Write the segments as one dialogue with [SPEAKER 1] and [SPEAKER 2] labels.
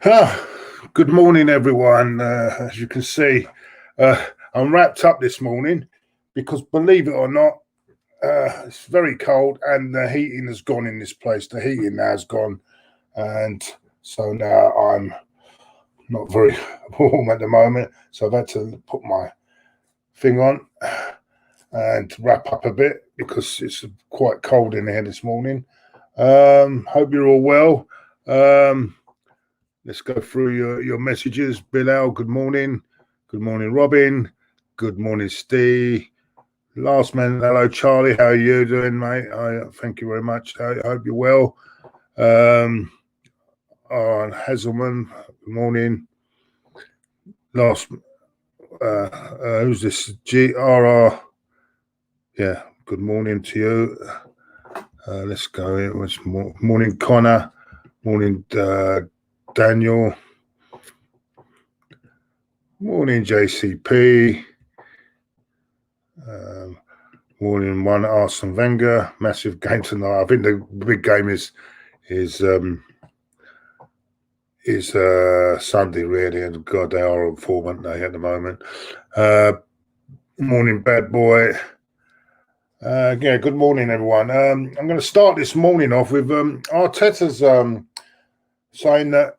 [SPEAKER 1] Ah, good morning, everyone. As you can see, I'm wrapped up this morning because, believe it or not, it's very cold and the heating has gone in this place. The heating now has gone, and so now I'm not very warm at the moment. So I've had to put my thing on and wrap up a bit because it's quite cold in here this morning. Hope you're all well. Let's go through your messages. Bilal, good morning. Good morning, Robin. Good morning, Steve. Last man, hello, Charlie. How are you doing, mate? Thank you very much. I hope you're well. Hazelman, good morning. Who's this? GRR. Yeah, good morning to you. Let's go in. Morning, Connor. Morning, Daniel. Morning, JCP. Morning, one Arsene Wenger. Massive game tonight. I think the big game is Sunday, really. And God, they are on form, aren't they, at the moment? Morning, bad boy. Yeah, good morning, everyone. I'm going to start this morning off with Arteta's saying that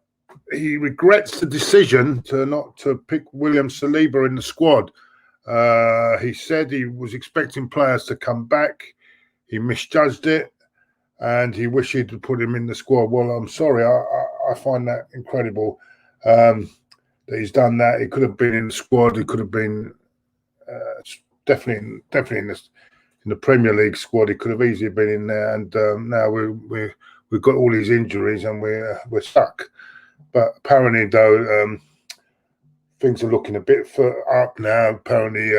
[SPEAKER 1] he regrets the decision to pick William Saliba in the squad. He said he was expecting players to come back. He misjudged it, and he wished he'd put him in the squad. Well, I'm sorry. I find that incredible that he's done that. He could have been in the squad. He could have been definitely in the Premier League squad. He could have easily been in there. And now we've got all these injuries and we're stuck. But apparently, though, things are looking a bit up now. Apparently,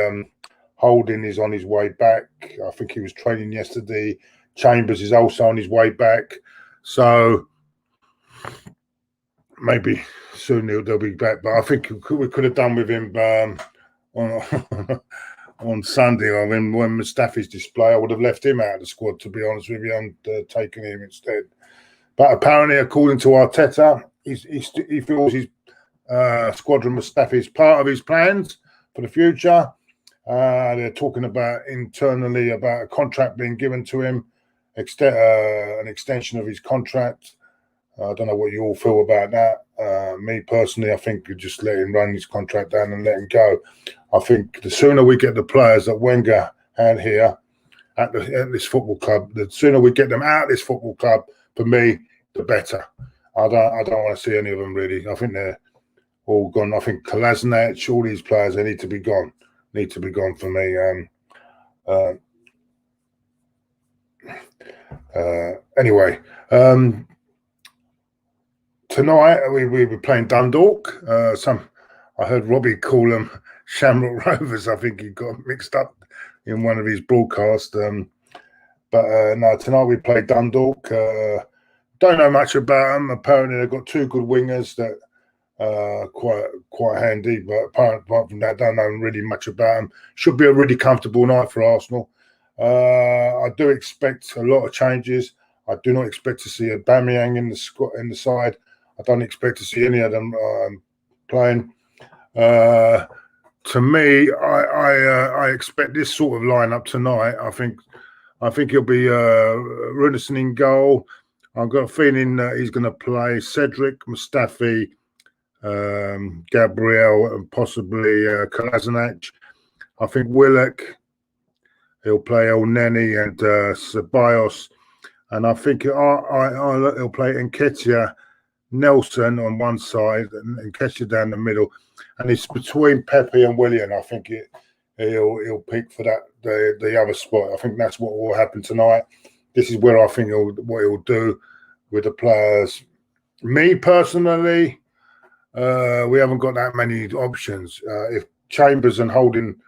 [SPEAKER 1] Holding is on his way back. I think he was training yesterday. Chambers is also on his way back. So maybe soon they'll be back. But I think we could have done with him on Sunday. I mean, when Mustafi's display, I would have left him out of the squad, to be honest with you, and taken him instead. But apparently, according to Arteta, he feels his squadron Mustafi is part of his plans for the future. They're talking about internally about a contract being given to him, an extension of his contract. I don't know what you all feel about that. Me personally, I think you just let him run his contract down and let him go. I think the sooner we get the players that Wenger had here at this football club, the sooner we get them out of this football club, for me, the better. I don't want to see any of them really. I think they're all gone. I think Kolasinac, all these players, they need to be gone. Need to be gone for me. Anyway, tonight we were playing Dundalk. I heard Robbie call them Shamrock Rovers. I think he got mixed up in one of his broadcasts. But no, tonight we played Dundalk. Don't know much about them. Apparently, they've got two good wingers that quite handy. But apart from that, don't know really much about them. Should be a really comfortable night for Arsenal. I do expect a lot of changes. I do not expect to see Aubameyang in the side. I don't expect to see any of them playing. To me, I expect this sort of lineup tonight. I think he'll be Runarsson in goal. I've got a feeling that he's going to play Cedric, Mustafi, Gabriel, and possibly Kolasinac. I think Willock, he'll play El Neni and Ceballos. And I think he'll play Nketiah, Nelson on one side and Nketiah down the middle. And it's between Pepe and Willian. I think he'll pick for that the other spot. I think that's what will happen tonight. This is where I think what he'll do with the players. Me personally, we haven't got that many options. If Chambers and Holding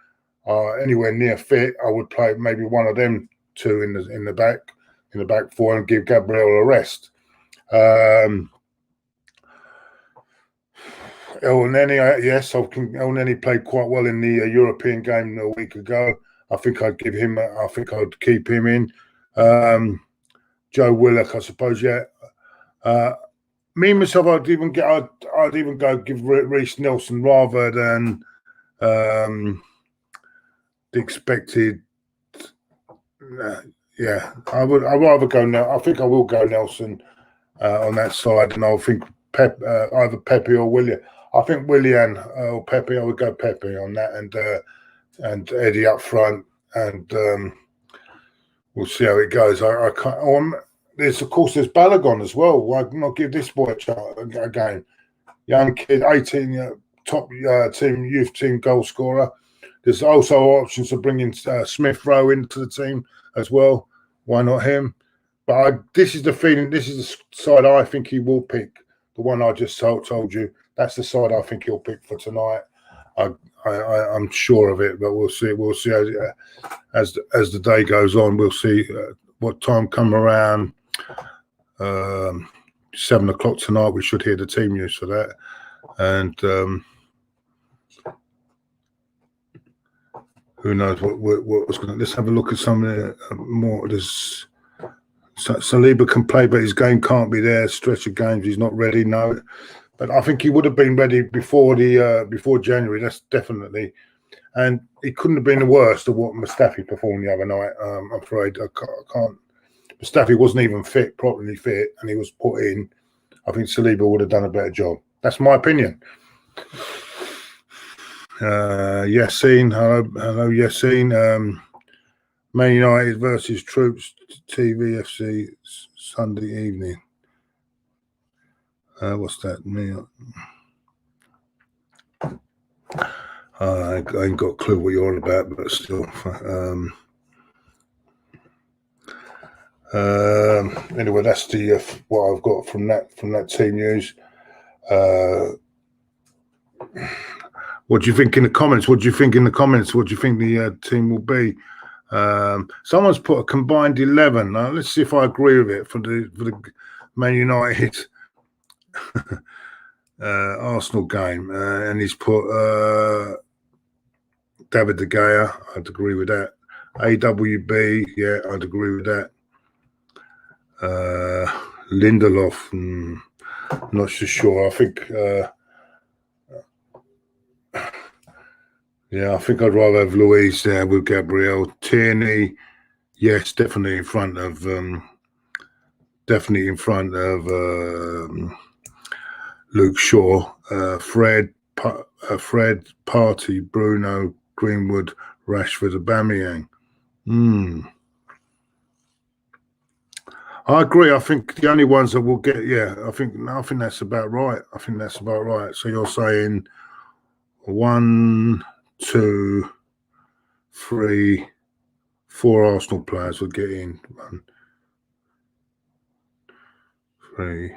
[SPEAKER 1] are anywhere near fit, I would play maybe one of them two in the back four and give Gabriel a rest. El Neni, yes, El Neni played quite well in the European game a week ago. I think I'd keep him in. Joe Willock, I suppose, yeah. me myself, I'd even go give Reece Nelson rather than the expected. Yeah, I'd rather go now. I think I will go Nelson on that side, and I'll think either Pepe or Willian. I think Willian or Pepe. I would go Pepe on that, and Eddie up front, and we'll see how it goes. I can't. There's Balogun as well. Why not give this boy a game? Young kid, 18, top youth team goal scorer. There's also options of bringing Smith Rowe into the team as well. Why not him? But this is the feeling. This is the side I think he will pick. The one I just told you. That's the side I think he'll pick for tonight. I'm sure of it, but we'll see. We'll see as the day goes on. We'll see what time come around. 7 o'clock tonight. We should hear the team news for that, and who knows what was going to. Let's have a look at some more. There's Saliba can play, but his game can't be there. Stretch of games, he's not ready. No, but I think he would have been ready before January. That's definitely, and he couldn't have been the worst of what Mustafi performed the other night. I'm afraid I can't. Mustafi wasn't even properly fit, and he was put in. I think Saliba would have done a better job. That's my opinion. Yassine, hello, Yassine. Man United versus Troops, TVFC, Sunday evening. What's that mean? I ain't got a clue what you're on about, but still. Anyway, that's the what I've got from that team news. What do you think in the comments? What do you think the team will be? Someone's put a combined 11. Now, let's see if I agree with it for the Man United Arsenal game. And he's put David De Gea. I'd agree with that. AWB, yeah, I'd agree with that. Lindelof, not so sure. I think I think I'd rather have Luis there with Gabriel. Tierney, yes, definitely in front of Luke Shaw. Fred, Partey, Bruno, Greenwood, Rashford, Aubameyang. I agree. I think the only ones that will get, I think that's about right. So you're saying 1, 2, 3, 4 Arsenal players will get in. 1, 3,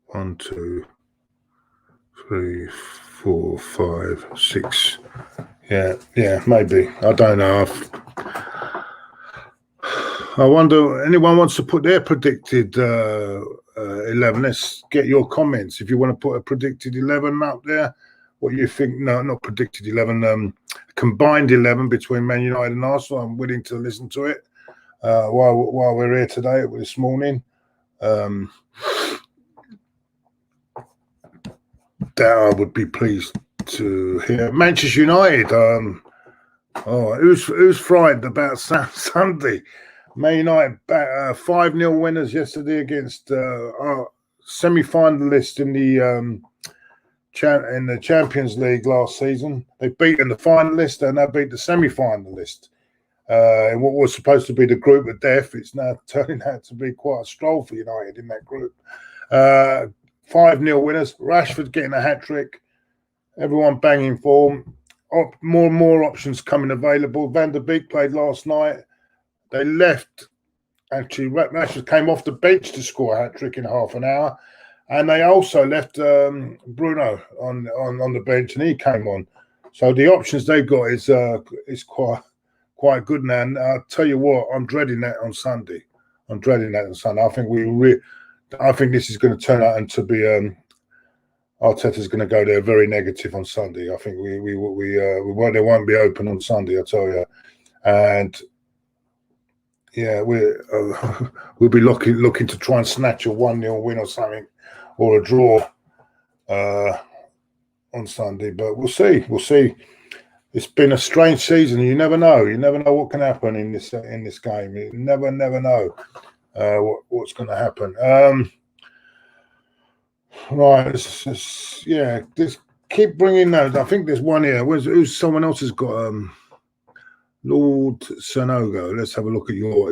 [SPEAKER 1] 1, 2, 3, 4, 5, 6. Yeah, maybe. I don't know. I wonder, anyone wants to put their predicted 11? Let's get your comments. If you want to put a predicted 11 up there, what you think? No, not predicted 11. Combined 11 between Man United and Arsenal. I'm willing to listen to it while we're here today, this morning. That I would be pleased to hear. Manchester United. Who's frightened about Sunday? Man United 5-0 winners yesterday against our semi-finalists in the Champions League last season. They've beaten the finalists and now beat the semi-finalist. In what was supposed to be the group of death, it's now turning out to be quite a stroll for United in that group. 5-0 winners. Rashford getting a hat-trick. Everyone banging form. More and more options coming available. Van der Beek played last night. They left. Actually, Rashford came off the bench to score a hat-trick in half an hour. And they also left Bruno on the bench, and he came on. So the options they've got is quite good now. And I'll tell you what, I'm dreading that on Sunday. I think this is going to turn out into be Arteta's going to go there very negative on Sunday. I think they won't be open on Sunday, I tell you. And Yeah, we'll be looking to try and snatch a 1-0 win or something, or a draw on Sunday. But we'll see. We'll see. It's been a strange season. You never know. You never know what can happen in this game. You never know what's going to happen. Right. Just keep bringing those. I think there's one here. Who's someone else has got Lord Sanogo. Let's have a look at your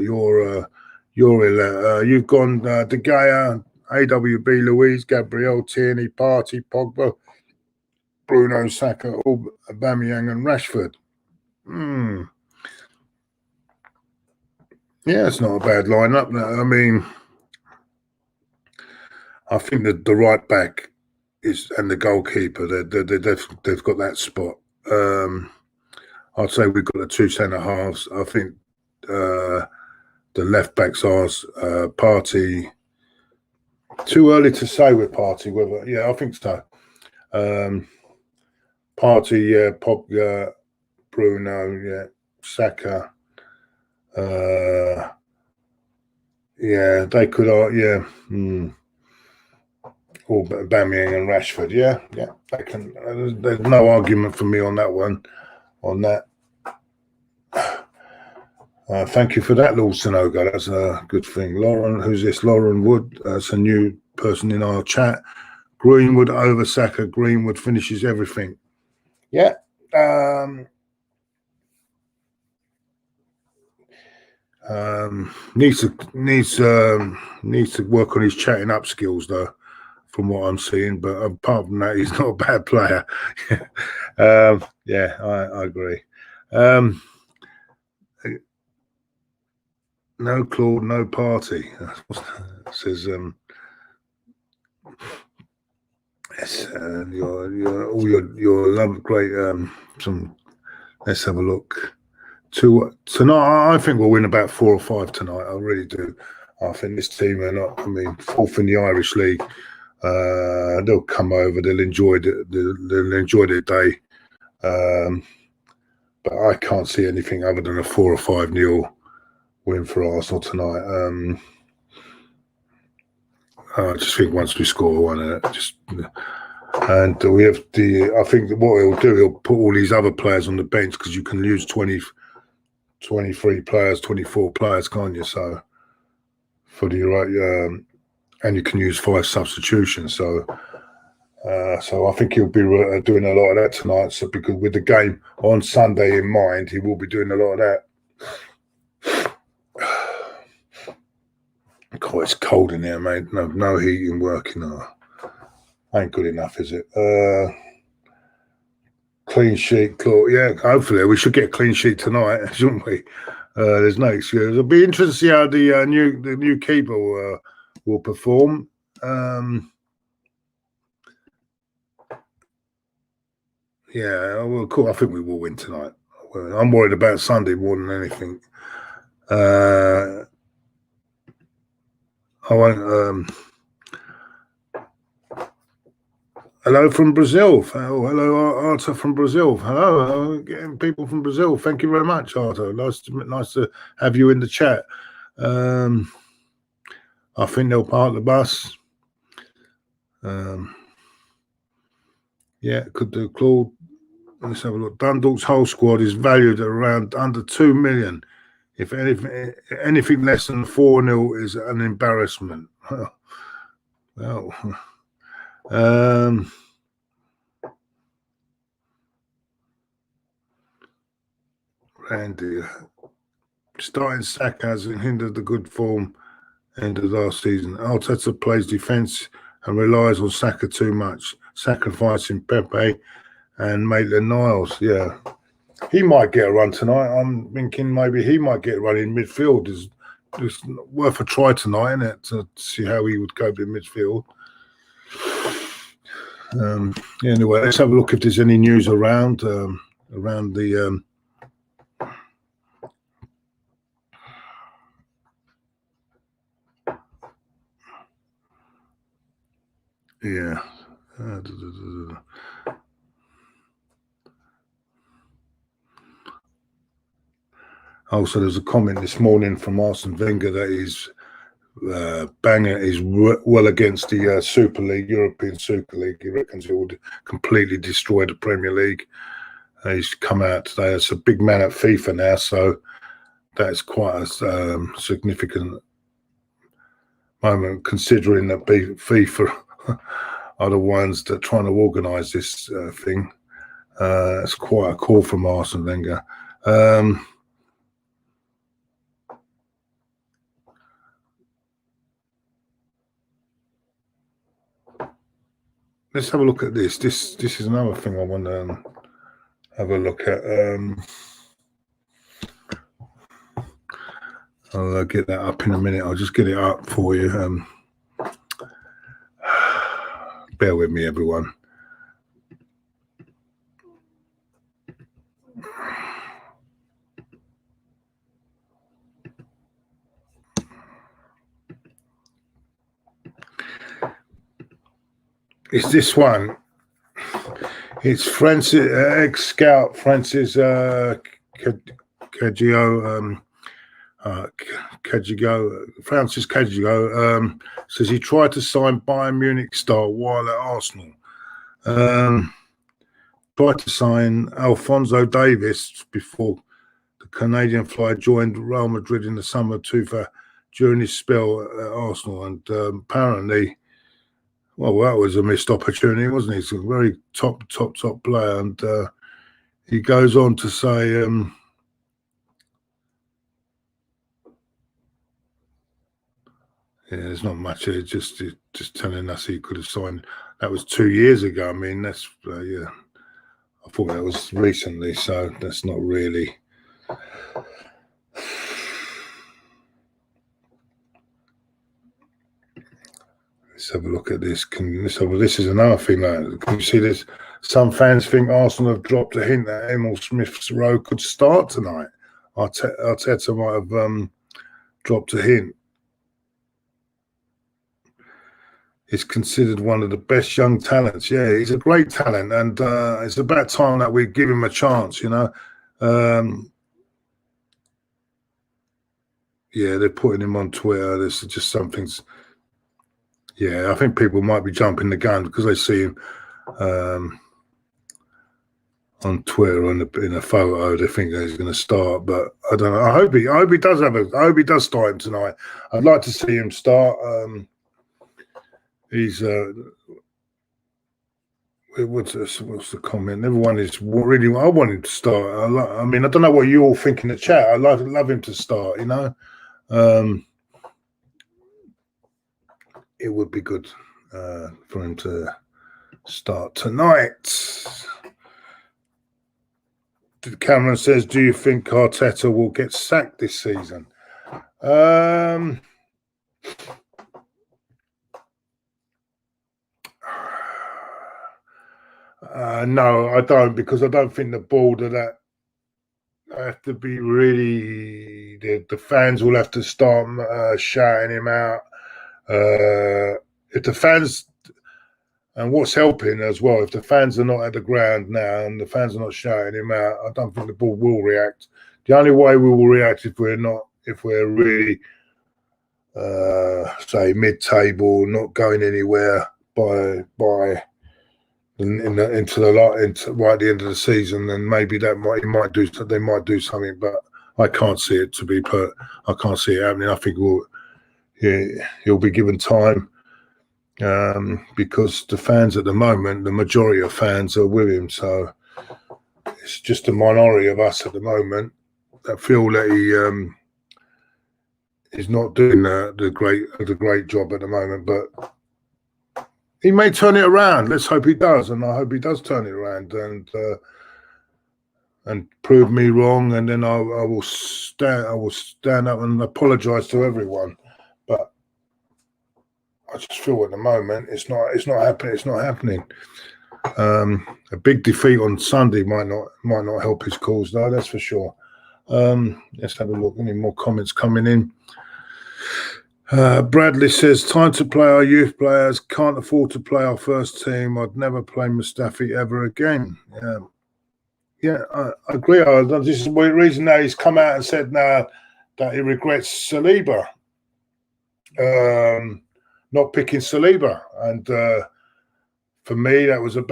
[SPEAKER 1] you've gone De Gea, AWB, Louise, Gabriel, Tierney, Partey, Pogba, Bruno, Saka, Aubameyang, and Rashford. Yeah, it's not a bad lineup. I mean, I think that the right back and the goalkeeper. They've got that spot. I'd say we've got the two centre halves. I think the left backs are Partey. Too early to say with Partey whether. Yeah, I think so. Partey, yeah, Pogba, Bruno, yeah, Saka. Yeah, they could. Yeah. Or Aubameyang and Rashford. Yeah, they can. There's no argument for me on that one. On that. Thank you for that, Lord Sanogo. That's a good thing. Lauren, who's this? Lauren Wood. That's a new person in our chat. Greenwood over Saka. Greenwood finishes everything. Yeah. Needs to work on his chatting up skills though, from what I'm seeing. But apart from that, he's not a bad player. Yeah, I agree. No Claude, no Partey. Says yes, your love great. Some. Let's have a look. Tonight, I think we'll win about 4 or 5 tonight. I really do. I think this team are not. I mean, 4th in the Irish League. They'll come over. They'll enjoy their day. But I can't see anything other than a 4 or 5-0 win for Arsenal tonight. I just think once we score one, and we have I think that what he'll do, he'll put all these other players on the bench because you can use 23 players, 24 players, can't you? So for the right, and you can use 5 substitutions. So I think he'll be doing a lot of that tonight. So because with the game on Sunday in mind, he will be doing a lot of that. God, it's cold in here, mate. No heating working. Ain't good enough, is it? Clean sheet, Claude. Yeah, hopefully we should get a clean sheet tonight, shouldn't we? There's no excuse. It'll be interesting to see how the new keeper will perform. Yeah, well, cool. I think we will win tonight. I'm worried about Sunday more than anything. I won't. Hello from Brazil. Hello, Arta from Brazil. Hello, getting people from Brazil. Thank you very much, Arta. Nice to have you in the chat. I think they'll park the bus. Yeah, could do. Claude. Let's have a look. Dundalk's whole squad is valued at around under 2 million. If anything less than 4-0 is an embarrassment. Well. Randy, starting Saka has hindered the good form end of last season. Arteta plays defence and relies on Saka too much, sacrificing Pepe and Maitland-Niles. Yeah, he might get a run tonight. I'm thinking maybe he might get a run in midfield. It's worth a try tonight, isn't it, to see how he would cope in midfield. Anyway, let's have a look if there's any news around the yeah. Also, there's a comment this morning from Arsene Wenger that he's Banger is well against the Super League, European Super League. He reckons it would completely destroy the Premier League. He's come out today as a big man at FIFA now, so that's quite a significant moment, considering that FIFA are the ones that are trying to organise this thing. It's quite a call from Arsene Wenger. Let's have a look at this. This is another thing I want to have a look at. I'll get that up in a minute. I'll just get it up for you. Bear with me, everyone. It's this one. It's Francis, ex-scout Francis Francis Cajigo says he tried to sign Bayern Munich star while at Arsenal. Tried to sign Alphonso Davies before the Canadian flyer joined Real Madrid in the summer of 2000 during his spell at Arsenal, and apparently, well, that was a missed opportunity, wasn't he? He's a very top player, and he goes on to say, yeah, there's not much here, just telling us he could have signed. That was 2 years ago. I mean, that's, yeah, I thought that was recently, so that's not really. Let's have a look at this. This is another thing. Can you see this? Some fans think Arsenal have dropped a hint that Emil Smith Rowe could start tonight. Arteta might have dropped a hint. He's considered one of the best young talents. Yeah, he's a great talent, and it's about time that we give him a chance, you know. Yeah, they're putting him on Twitter. This is just something's. Yeah, I think people might be jumping the gun because they see him on Twitter in a photo. They think that he's going to start, but I don't know. I hope he does start him tonight. I'd like to see him start. He's what's the comment? Everyone is really. I want him to start. I mean, I don't know what you all think in the chat. I love him to start. You know, it would be good for him to start tonight. Cameron says, "Do you think Arteta will get sacked this season?" No, I don't, because I don't think the board of that have to be really. The fans will have to start shouting him out. If the fans, and what's helping as well, if the fans are not at the ground now and the fans are not shouting him out, I don't think the board will react. The only way we will react if we're really, say, mid-table, not going anywhere by into right at the end of the season, then maybe they might do something, but I can't see it I can't see it happening. I think he'll be given time because the fans at the moment, the majority of fans are with him, so it's just a minority of us at the moment that feel that he is not doing the great job at the moment, but he may turn it around. Let's hope he does, and I hope he does turn it around and prove me wrong. And then I will stand up and apologise to everyone. But I just feel at the moment it's not happening. It's not happening. A big defeat on Sunday might not help his cause, though. That's for sure. Let's have a look. Any more comments coming in? Bradley says, time to play our youth players. Can't afford to play our first team. I'd never play Mustafi ever again. Yeah. Yeah, I agree. This is the reason that he's come out and said now that he regrets Saliba, not picking Saliba. And for me, that was a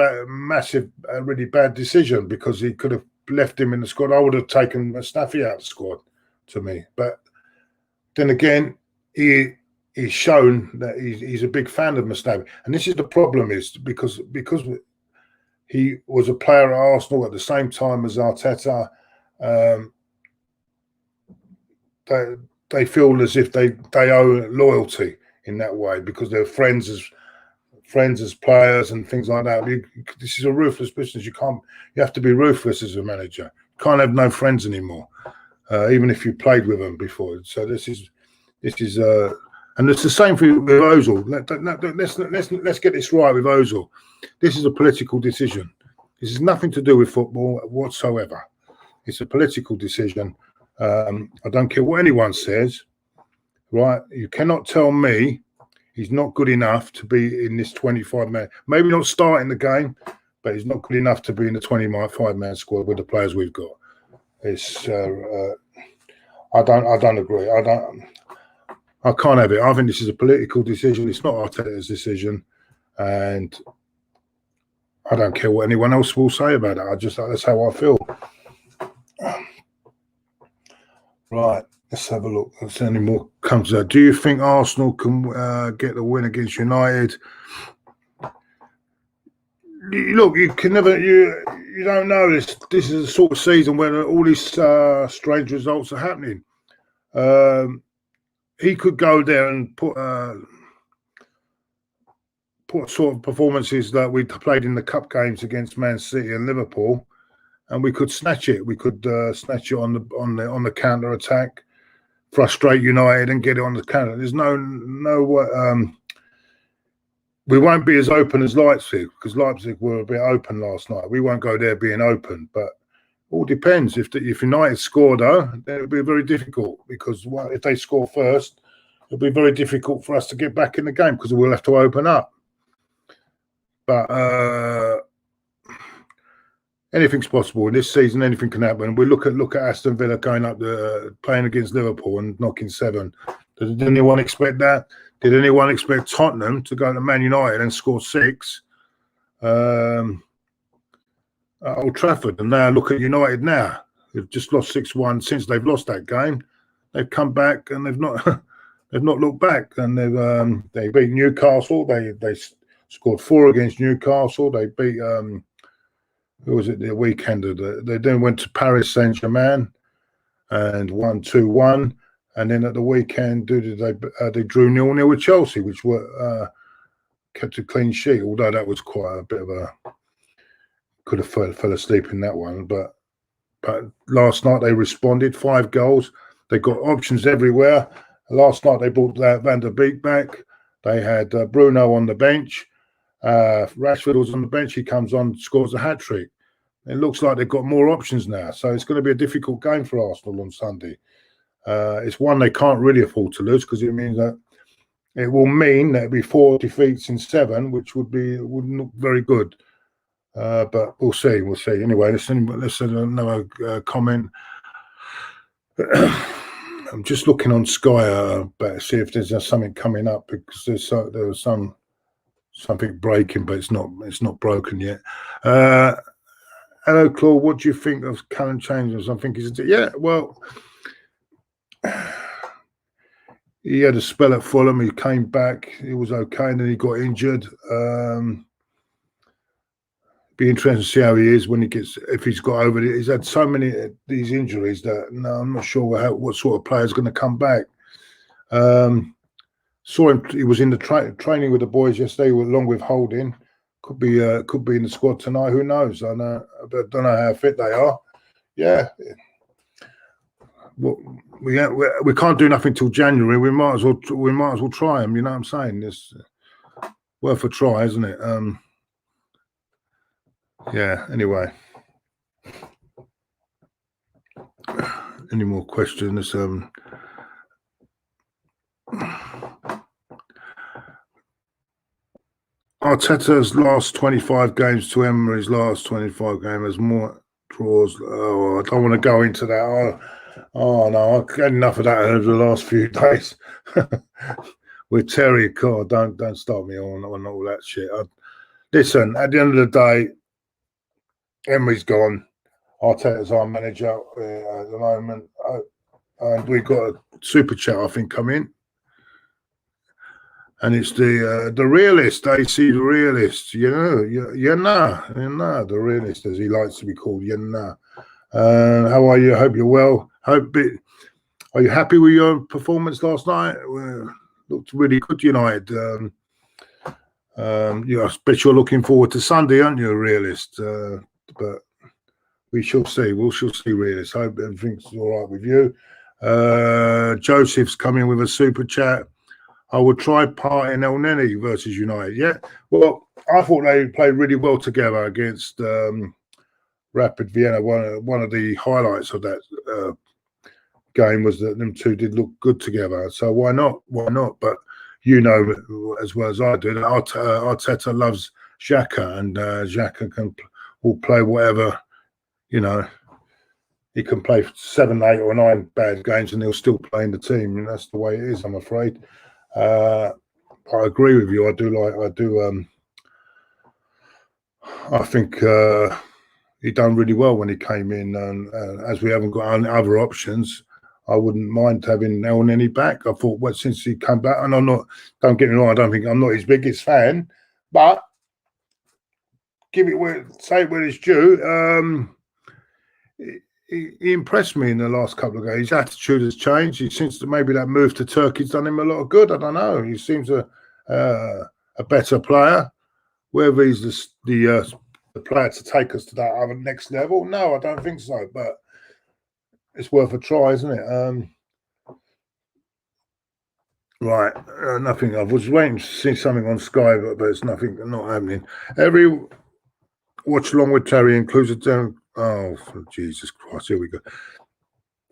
[SPEAKER 1] really bad decision because he could have left him in the squad. I would have taken Mustafi out of the squad, to me. But then again, he's shown that he's a big fan of Mustafi. And this is the problem, is because he was a player at Arsenal at the same time as Arteta. They feel as if they owe loyalty in that way because they're friends as players and things like that. This is a ruthless business. You have to be ruthless as a manager. You can't have no friends anymore, even if you played with them before. So this is, and it's the same for with Ozil. Let's get this right with Ozil. This is a political decision. This has nothing to do with football whatsoever. It's a political decision. I don't care what anyone says, right? You cannot tell me he's not good enough to be in this 25-man. Maybe not starting the game, but he's not good enough to be in the 25-man squad with the players we've got. It's I don't agree. I can't have it. I think this is a political decision. It's not Arteta's decision, and I don't care what anyone else will say about it. That's how I feel. Right, let's have a look. If any more comes out. Do you think Arsenal can get the win against United? Look, you can never. You don't know this. This is the sort of season where all these strange results are happening. He could go there and put sort of performances that we played in the cup games against Man City and Liverpool, and we could snatch it. We could snatch it on the counter attack, frustrate United, and get it on the counter. There's we won't be as open as Leipzig because Leipzig were a bit open last night. We won't go there being open, but all depends. If United score though, then it'll be very difficult because if they score first, it'll be very difficult for us to get back in the game because we'll have to open up. But anything's possible in this season. Anything can happen. We look at Aston Villa going up playing against Liverpool and knocking 7. Did anyone expect that? Did anyone expect Tottenham to go to Man United and score 6 at Old Trafford? And now look at United now. They've just lost 6-1 since they've lost that game. They've come back and they've not looked back. And they beat Newcastle. They scored 4 against Newcastle. They beat who was it the weekend? They then went to Paris Saint-Germain and won 2-1. And then at the weekend, they drew 0-0 with Chelsea, which kept a clean sheet. Although that was quite a bit of could have fell asleep in that one. But last night they responded, 5 goals. They got options everywhere. Last night they brought Van der Beek back. They had Bruno on the bench. Rashford was on the bench. He comes on, scores a hat-trick. It looks like they've got more options now. So it's going to be a difficult game for Arsenal on Sunday. It's one they can't really afford to lose because it will mean that it'll be 4 defeats in 7, which wouldn't look very good. But we'll see. We'll see. Anyway, let's another comment. I'm just looking on Sky to see if there's something coming up because there was something breaking, but it's not broken yet. Hello, Claude. What do you think of current changes? I think well. He had a spell at Fulham. He came back. He was okay, and then he got injured. Be interesting to see how he is if he's got over it. He's had so many of these injuries that I'm not sure what sort of player is going to come back. Saw him. He was in the training with the boys yesterday, along with Holding. Could be in the squad tonight. Who knows? I don't know how fit they are. Yeah. Well, we can't do nothing till January. We might as well try them. You know what I'm saying? It's worth a try, isn't it? Yeah. Anyway, any more questions? Arteta's last 25 games to Emery's last 25 games has more draws. Oh, I don't want to go into that. Oh no, I've had enough of that over the last few days. With Terry, God, don't start me on all that shit. Listen, at the end of the day, Emery's gone. Arteta's our manager at the moment, and we've got a super chat, I think, come in. And it's the realist, AC the realist, the realist, as he likes to be called, how are you? I hope you're well. Are you happy with your performance last night? Looked really good, United. I bet you're looking forward to Sunday, aren't you, a realist? But we shall see. We shall see, realist. Hope everything's all right with you. Joseph's coming with a super chat. I would try part in El Neni versus United. Yeah, well, I thought they played really well together against Rapid Vienna. One of the highlights of that game was that them two did look good together. So why not? Why not? But you know as well as I do that Arteta loves Xhaka, and Xhaka will play whatever, you know. He can play 7, 8 or 9 bad games and he'll still play in the team. And that's the way it is, I'm afraid. I agree with you. I think he done really well when he came in, and as we haven't got other options, I wouldn't mind having El Neni back. I thought, well, since he came back, and don't get me wrong, I'm not his biggest fan, but say it where it's due. He impressed me in the last couple of games. His attitude has changed. He seems to, maybe that move to Turkey's done him a lot of good. I don't know. He seems a better player. Whether he's the player to take us to that other next level, no, I don't think so. But it's worth a try, isn't it? Right, nothing. I was waiting to see something on Sky, but it's nothing. Not happening. Every watch along with Terry includes a. Oh, Jesus Christ, here we go.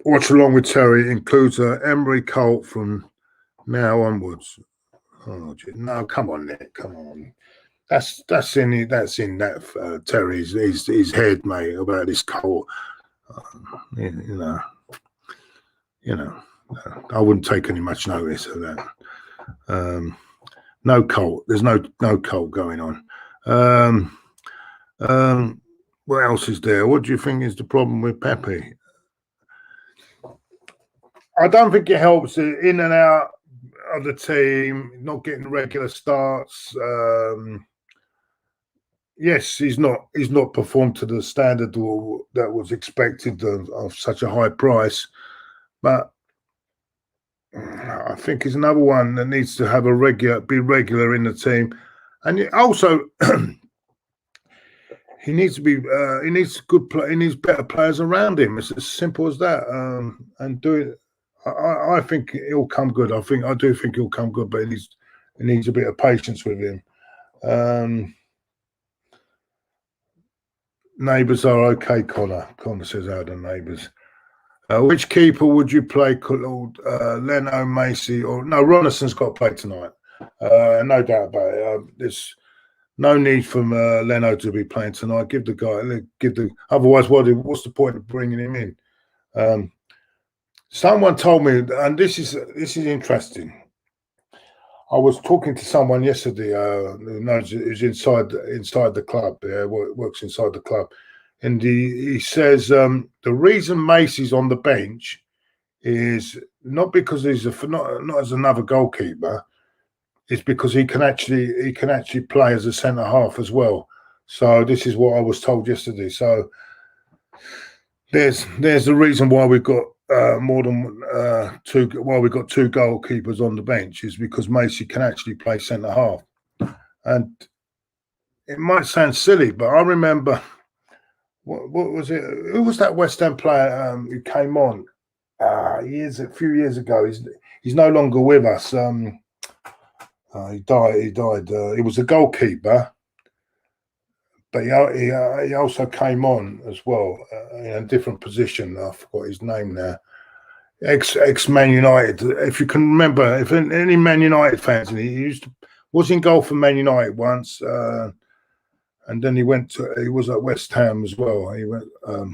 [SPEAKER 1] Watch along with Terry includes Emery Colt from now onwards. Oh, no, come on, Nick, come on. That's in that Terry's his head, mate, about this Colt. You know, I wouldn't take any much notice of that. No Colt. There's no Colt going on. What else is there? What do you think is the problem with Pepe? I don't think it helps in and out of the team, not getting regular starts. Yes, he's not performed to the standard that was expected of such a high price, but I think he's another one that needs to have be regular in the team, and also. He needs to be. He needs He needs better players around him. It's as simple as that. And do it. I think he'll come good. I do think he'll come good, but he needs a bit of patience with him. Neighbours are okay, Connor. Connor says, "How the neighbours?" Which keeper would you play, Claude? Leno, Macy, or no? Ronison's got to play tonight. No doubt about it. There's no need for Leno to be playing tonight. Otherwise, what's the point of bringing him in? Someone told me, and this is interesting. I was talking to someone yesterday who's inside the club. Works inside the club, and he says the reason Macy's on the bench is not because he's not as another goalkeeper. It's because he can actually play as a centre half as well. So this is what I was told yesterday. So there's the reason why we've got more than two. Why we've got 2 goalkeepers on the bench is because Macy can actually play centre half. And it might sound silly, but I remember what was it? Who was that West Ham player who came on a few years ago? He's no longer with us. He died. He was a goalkeeper, but he also came on as well in a different position. I forgot his name now. Ex Man United. If you can remember, if any Man United fans, he was in goal for Man United once. and then he was at West Ham as well. He went, I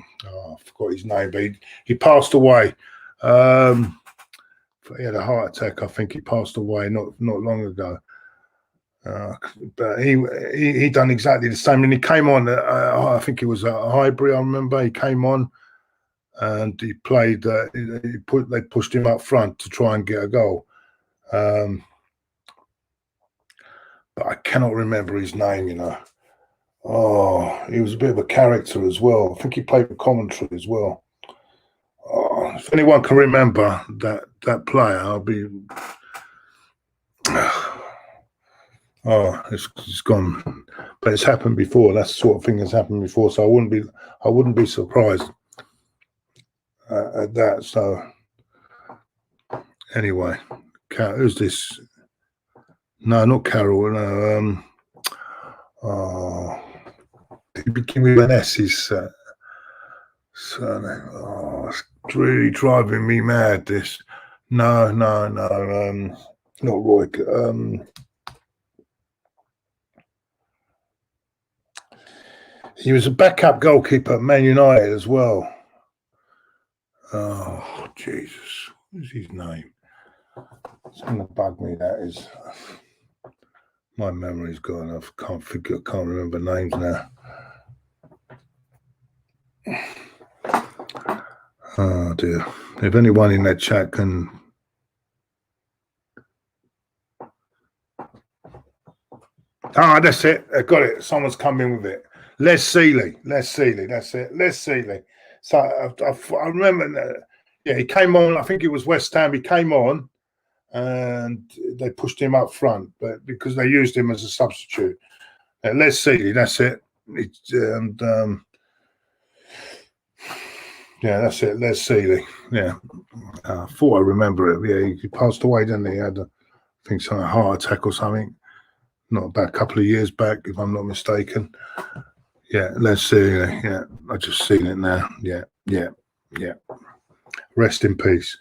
[SPEAKER 1] forgot his name, but he passed away. He had a heart attack. I think he passed away not long ago. But he done exactly the same, and he came on. I think it was at Highbury. I remember he came on, and he played. They pushed him up front to try and get a goal. But I cannot remember his name. Oh, he was a bit of a character as well. I think he played for Coventry as well. Oh, if anyone can remember that player, I'll be. Oh, it's gone, but it's happened before. That sort of thing has happened before, so I wouldn't be surprised at that. So anyway, who's this? No, not Carol. No, he begin with an S. His surname. Oh, it's really driving me mad. This. No. Not Roy. He was a backup goalkeeper at Man United as well. Oh, Jesus. What's his name? It's going to bug me, that is. My memory's gone. I can't remember names now. Oh, dear. If anyone in that chat can... Ah, that's it. I got it. Someone's come in with it. Les Seeley. That's it. Les Seeley. So I remember that. Yeah, he came on. I think it was West Ham. He came on, and they pushed him up front, but because they used him as a substitute. Les Seeley. That's it. Yeah, that's it. Les Seeley. Yeah, I thought I remember it. Yeah, he passed away, didn't he? He had, I think, some heart attack or something. Not about a couple of years back, if I'm not mistaken. Yeah, let's see. Yeah, I just seen it now. Yeah. Rest in peace.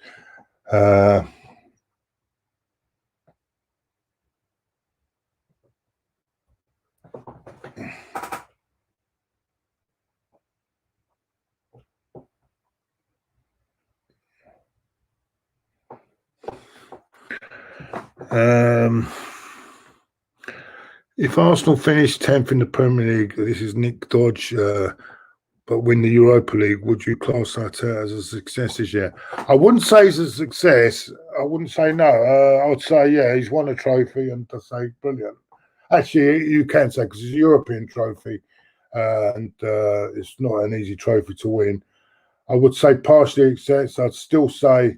[SPEAKER 1] If Arsenal finish 10th in the Premier League, this is Nick Dodge, but win the Europa League, would you class that as a success this year? I wouldn't say it's a success. I wouldn't say no. I would say, yeah, he's won a trophy, and to say brilliant. Actually, you can say, because it's a European trophy, and it's not an easy trophy to win. I would say partially success. I'd still say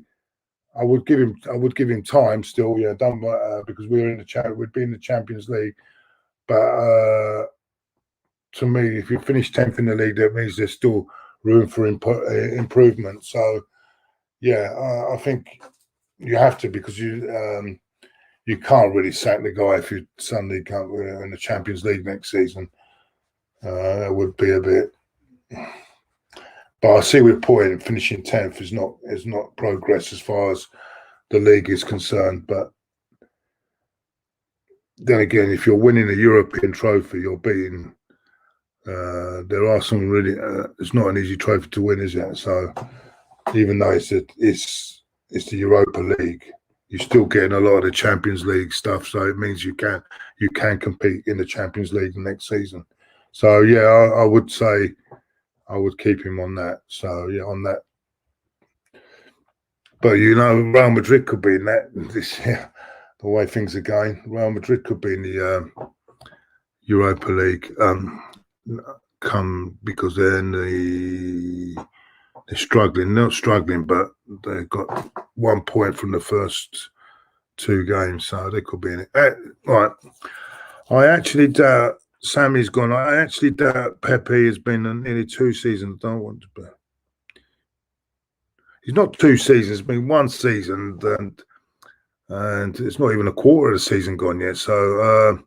[SPEAKER 1] I would give him time still. Yeah, done because we'd be in the Champions League. But to me, if you finish 10th in the league, that means there's still room for improvement. So, yeah, I think you have to, because you can't really sack the guy if you suddenly can't win in the Champions League next season. That would be a bit. But I see with point finishing 10th is not progress as far as the league is concerned. But then again, if you're winning a European trophy, you're beating. There are some really. It's not an easy trophy to win, is it? So even though it's the Europa League, you're still getting a lot of the Champions League stuff. So it means you can compete in the Champions League next season. So yeah, I would say I would keep him on that. So yeah, on that. But Real Madrid could be in that this year. The way things are going, Real Madrid could be in the Europa League. Come because they're struggling. Not struggling, but they've got 1 point from the first 2 games, so they could be in it. Right. I actually doubt Sammy's gone. I actually doubt Pepe has been in nearly 2 seasons. I don't want to be. He's not 2 seasons. It's been 1 season, and it's not even a quarter of the season gone yet. So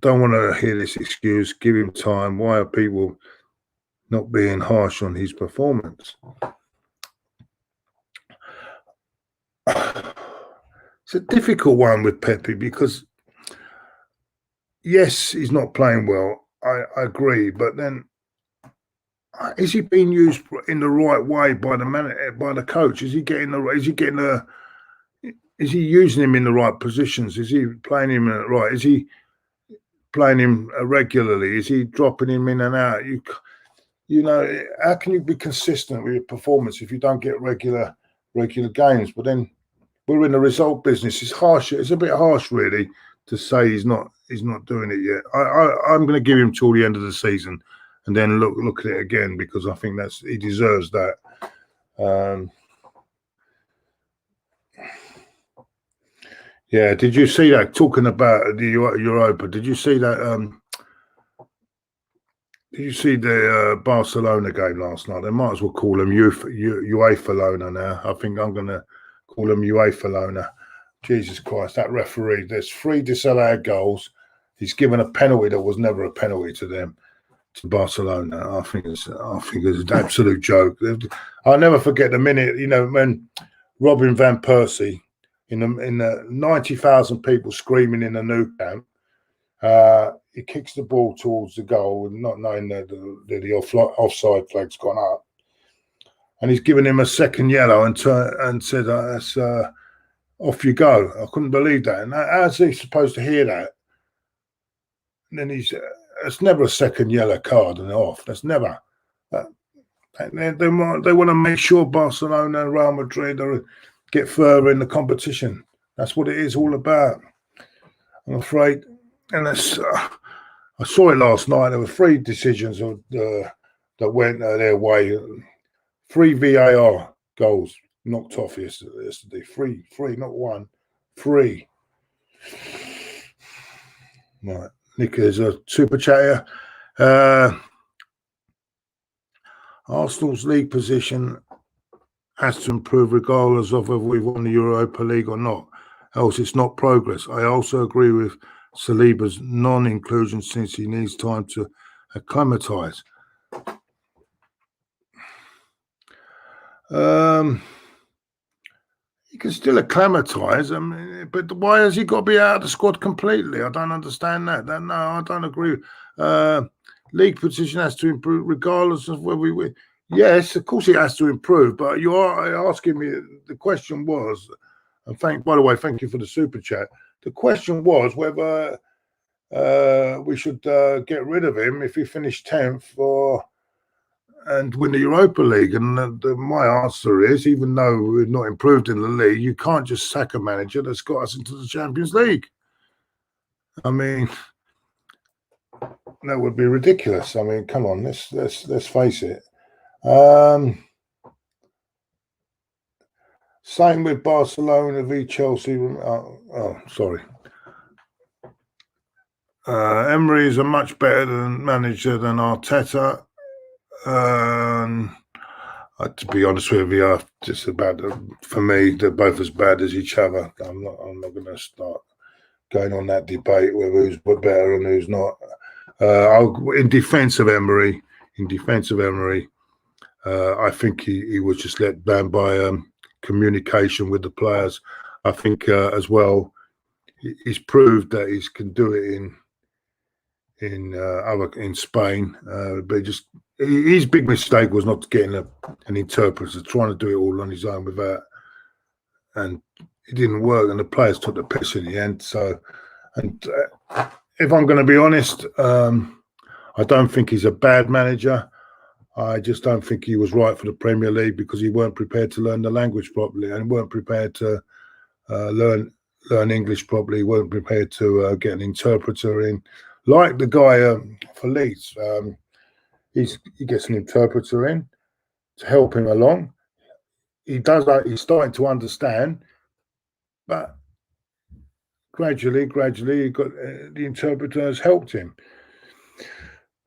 [SPEAKER 1] don't want to hear this excuse. Give him time. Why are people not being harsh on his performance? It's a difficult one with Pepe because yes, he's not playing well. I agree, but then is he being used in the right way by the by the coach? Is he getting the? Is he getting the? Is he using him in the right positions? Is he playing him right? Is he playing him regularly? Is he dropping him in and out? You know, how can you be consistent with your performance if you don't get regular games? But then we're in the result business. It's harsh. It's a bit harsh, really, to say he's not doing it yet. I'm going to give him till the end of the season, and then look at it again, because I think he deserves that. Yeah, did you see that? Talking about the Europa, did you see that? Did you see the Barcelona game last night? They might as well call them UEFA Lona now. I think I'm going to call them UEFA Lona. Jesus Christ, that referee! There's 3 disallowed goals. He's given a penalty that was never a penalty to them, to Barcelona. I think it's an absolute joke. I'll never forget the minute, you know, when Robin van Persie, in the 90,000 people screaming in the Nou Camp, he kicks the ball towards the goal, not knowing that the offside flag's gone up, and he's given him a second yellow and said, "That's off you go." I couldn't believe that. And how's he supposed to hear that? And then it's never a second yellow card and off. That's never. They want to make sure Barcelona and Real Madrid get further in the competition. That's what it is all about, I'm afraid. And that's, I saw it last night. There were 3 decisions that went their way. 3 VAR goals knocked off yesterday. 3, not 1, 3. Right, Nick is a super chatter. Arsenal's league position has to improve regardless of whether we won the Europa League or not, else it's not progress. I also agree with Saliba's non-inclusion since he needs time to acclimatise. He can still acclimatise, I mean, but why has he got to be out of the squad completely? I don't understand that. No, I don't agree. League position has to improve regardless of whether we win. Yes, of course it has to improve, but you are asking me, the question was, and by the way, thank you for the super chat. The question was whether we should get rid of him if he finished 10th and win the Europa League. And my answer is, even though we're not improved in the league, you can't just sack a manager that's got us into the Champions League. I mean, that would be ridiculous. I mean, come on, let's face it. Same with Barcelona v Chelsea. Sorry. Emery is a much better manager than Arteta. To be honest with you, for me, they're both as bad as each other. I'm not going to start going on that debate whether who's better and who's not. In defence of Emery, I think he was just let down by communication with the players. I think as well, he's proved that he can do it in Spain, but his big mistake was not getting an interpreter, trying to do it all on his own without, and it didn't work, and the players took the piss in the end. So, and if I'm going to be honest, I don't think he's a bad manager. I just don't think he was right for the Premier League because he weren't prepared to learn the language properly and weren't prepared to learn English properly, weren't prepared to get an interpreter in. Like the guy for Leeds, he gets an interpreter in to help him along. He does that. He's starting to understand, but gradually, he got the interpreter has helped him.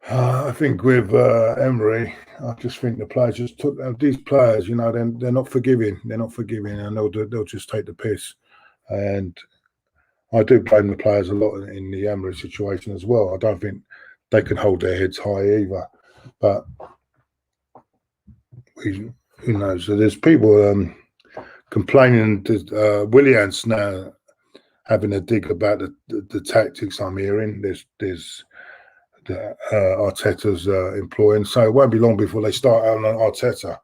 [SPEAKER 1] I think with Emery, I just think the players just took these players. You know, they're not forgiving. They're not forgiving, and they'll just take the piss. And I do blame the players a lot in the Emery situation as well. I don't think they can hold their heads high either. But who knows? So there's people complaining to Williams now having a dig about the tactics I'm hearing. There's Arteta's employing, so it won't be long before they start out on Arteta.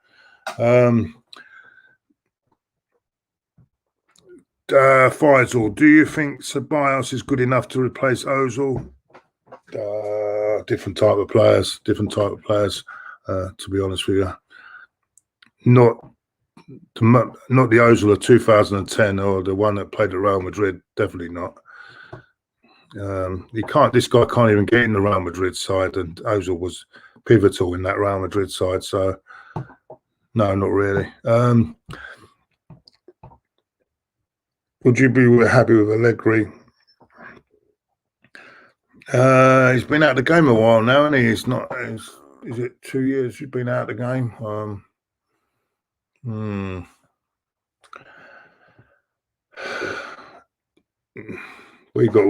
[SPEAKER 1] Faisal, do you think Ceballos is good enough to replace Ozil? Different type of players. To be honest with you, not the Ozil of 2010 or the one that played at Real Madrid. Definitely not. This guy can't even get in the Real Madrid side, and Ozil was pivotal in that Real Madrid side. So, no, not really. Would you be happy with Allegri? He's been out of the game a while now, and he's not. Is it 2 years he's been out of the game? We got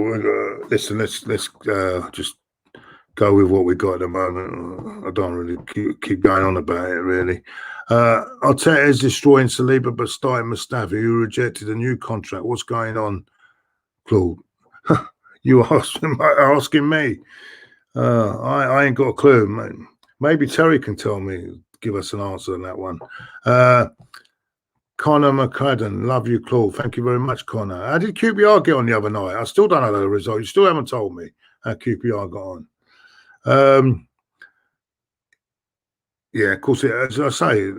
[SPEAKER 1] listen. Let's just go with what we got at the moment. I don't really keep going on about it really. Arteta is destroying Saliba, but starting Mustafi, who rejected a new contract. What's going on, Claude? You asking me? I ain't got a clue. Maybe Terry can tell me, give us an answer on that one. Connor McCradden, love you, Claude. Thank you very much, Connor. How did QPR get on the other night? I still don't know the result. You still haven't told me how QPR got on. Yeah, of course, as I say,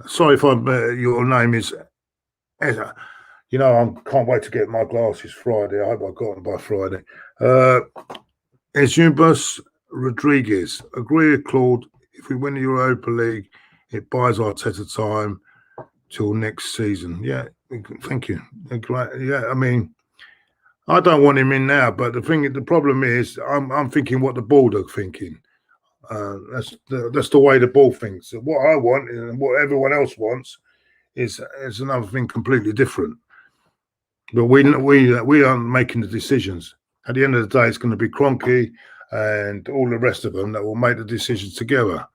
[SPEAKER 1] sorry if your name is, I can't wait to get my glasses Friday. I hope I got them by Friday. Ezubus Rodriguez, agree with Claude. If we win the Europa League, it buys Arteta time till next season. Yeah, thank you. Yeah, I mean, I don't want him in now, but the problem is, I'm thinking what the board are thinking. That's the way the ball thinks. What I want and what everyone else wants is another thing completely different. But we aren't making the decisions. At the end of the day, it's going to be Kroenke and all the rest of them that will make the decisions together.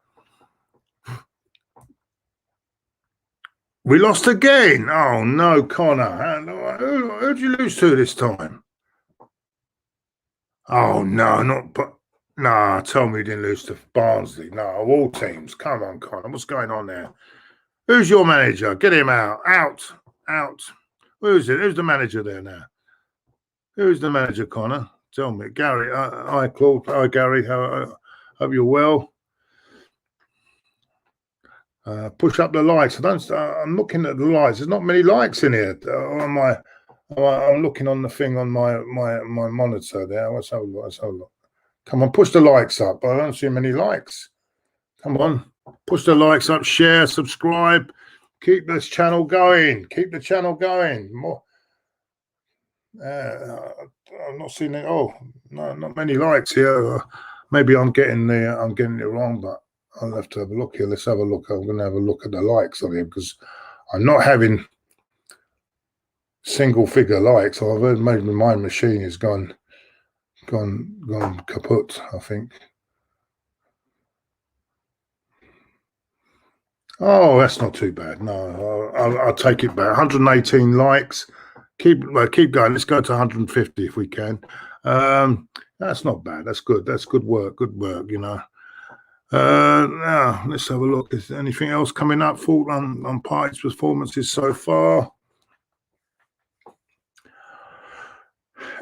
[SPEAKER 1] We lost again. Oh no, Connor. Who'd you lose to this time? Oh no, tell me you didn't lose to Barnsley. No, of all teams. Come on, Connor. What's going on there? Who's your manager? Get him out. Out. Who's it? Who's the manager there now? Who's the manager, Connor? Tell me. Gary. Hi, Claude. Hi, Gary. Hope you're well. Push up the likes. I'm looking at the likes. There's not many likes in here. I'm looking on the thing on my monitor there. Let's have a look. Come on, push the likes up. I don't see many likes. Come on, push the likes up, share, subscribe. Keep this channel going. Keep the channel going. More. I'm not seeing it. Oh, no, not many likes here. Maybe I'm getting it wrong, but I'll have to have a look here. Let's have a look. I'm going to have a look at the likes on here because I'm not having single figure likes. I've heard maybe my machine is gone kaput, I think. Oh, that's not too bad. No, I'll take it back. 118 likes. Keep going. Let's go to 150 if we can. That's not bad. That's good. That's good work. Good work. Now let's have a look. Is there anything else coming up? Thought on Party's performances so far.